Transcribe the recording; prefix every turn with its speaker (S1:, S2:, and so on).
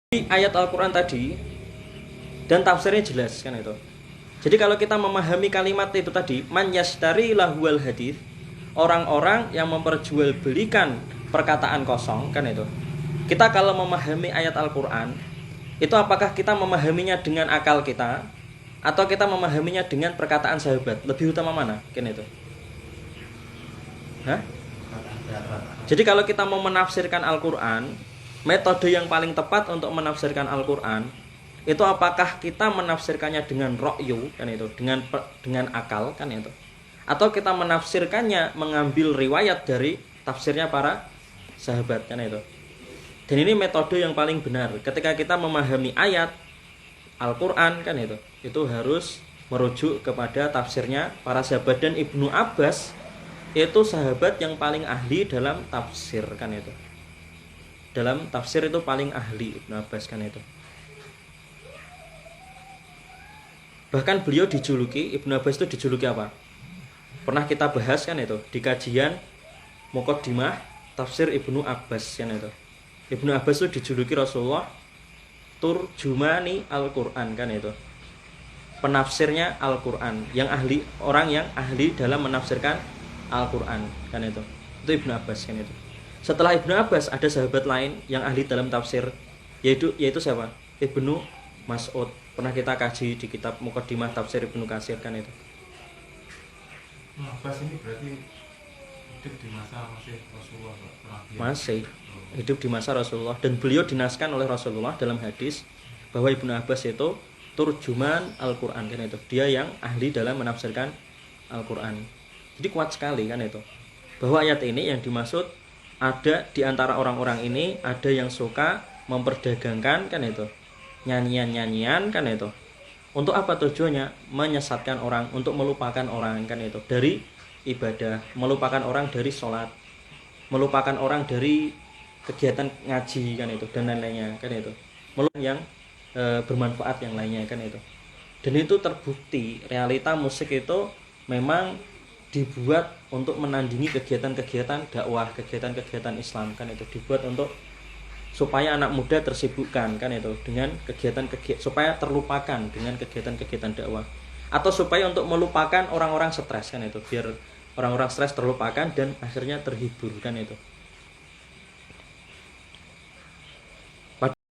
S1: Ayat Al-Quran tadi dan tafsirnya jelas kan itu. Jadi kalau kita memahami kalimat itu tadi, man yashtari lahwal hadith, orang-orang yang memperjualbelikan perkataan kosong kan itu. Kita kalau memahami ayat Al-Quran itu apakah kita memahaminya dengan akal kita atau kita memahaminya dengan perkataan sahabat? Lebih utama mana? Kan itu. Hah? Jadi kalau kita mau menafsirkan Al-Quran, metode yang paling tepat untuk menafsirkan Al-Quran itu apakah kita menafsirkannya dengan ra'yu kan itu, dengan akal kan itu, atau kita menafsirkannya mengambil riwayat dari tafsirnya para sahabat kan itu. Dan ini metode yang paling benar ketika kita memahami ayat Al-Quran kan itu harus merujuk kepada tafsirnya para sahabat. Dan Ibnu Abbas itu sahabat yang paling ahli dalam tafsir kan itu. Dalam tafsir itu paling ahli Ibnu Abbas kan itu. Bahkan beliau dijuluki, Ibnu Abbas itu dijuluki apa? Pernah kita bahas kan itu di kajian Muqaddimah tafsir Ibnu Abbas kan itu. Ibnu Abbas itu dijuluki Rasulullah turjumani Al-Quran kan itu. Penafsirnya Al-Quran, yang ahli, orang yang ahli dalam menafsirkan Al-Quran kan itu. Itu Ibnu Abbas kan itu. Setelah Ibnu Abbas ada sahabat lain yang ahli dalam tafsir, yaitu siapa? Ibnu Mas'ud. Pernah kita kaji di kitab Muqaddimah tafsir Ibnu Katsir kan itu.
S2: Abbas ini berarti hidup di masa masih Rasulullah,
S1: masih hidup di masa Rasulullah, dan beliau dinaskan oleh Rasulullah dalam hadis bahwa Ibnu Abbas itu turjuman Al-Quran kan itu. Dia yang ahli dalam menafsirkan Al-Quran. Jadi kuat sekali kan itu. Bahwa ayat ini yang dimaksud, ada di antara orang-orang ini ada yang suka memperdagangkan kan itu, nyanyian-nyanyian kan itu. Untuk apa tujuannya? Menyesatkan orang, untuk melupakan orang kan itu dari ibadah, melupakan orang dari sholat, melupakan orang dari kegiatan ngaji kan itu, dan lain-lainnya kan itu, melupakan yang bermanfaat yang lainnya kan itu. Dan itu terbukti realita musik itu memang dibuat untuk menandingi kegiatan-kegiatan dakwah, kegiatan-kegiatan Islam kan itu, dibuat untuk supaya anak muda tersibukkan kan itu dengan kegiatan-kegiatan, supaya terlupakan dengan kegiatan-kegiatan dakwah, atau supaya untuk melupakan orang-orang stres kan itu, biar orang-orang stres terlupakan dan akhirnya terhibur kan itu.